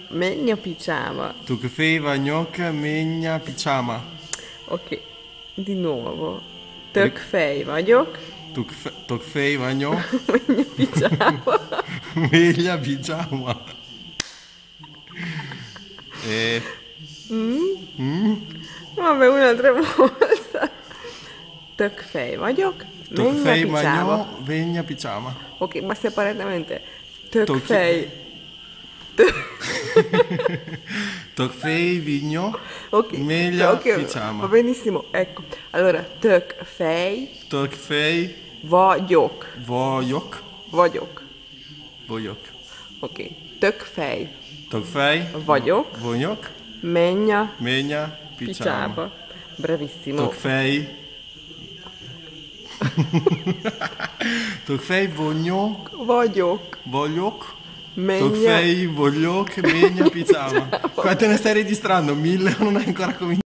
Megna pigiama. Tuk fei vagyok, menja pigiama. Ok, di nuovo. Tök fej vagyok. Tuk fei vagyok, Megna pigiama. menja pigiama. Vabbè, un'altra volta. Tök fej vagyok. Tuk Megna fei pigiama. vagyok, menja pigiama. Ok, ma separatamente. Tök Tök- fej. Tuk fei vigno, Ok, Megna ok, pigiama. va benissimo. Ecco, allora, tök fej tuk fei vagyok. vagyok, Vagyok. vagyok. Ok, tök fej Tuk fei vagyok. vagyok, Menja menja pigiama. pigiama. Bravissimo. Tuk fei Tuk fei vagyok, Vagyok. vagyok. Tuk Menja. fei vagyok, menja pigiama. Qua te ne stai registrando 1000, non hai ancora cominciato.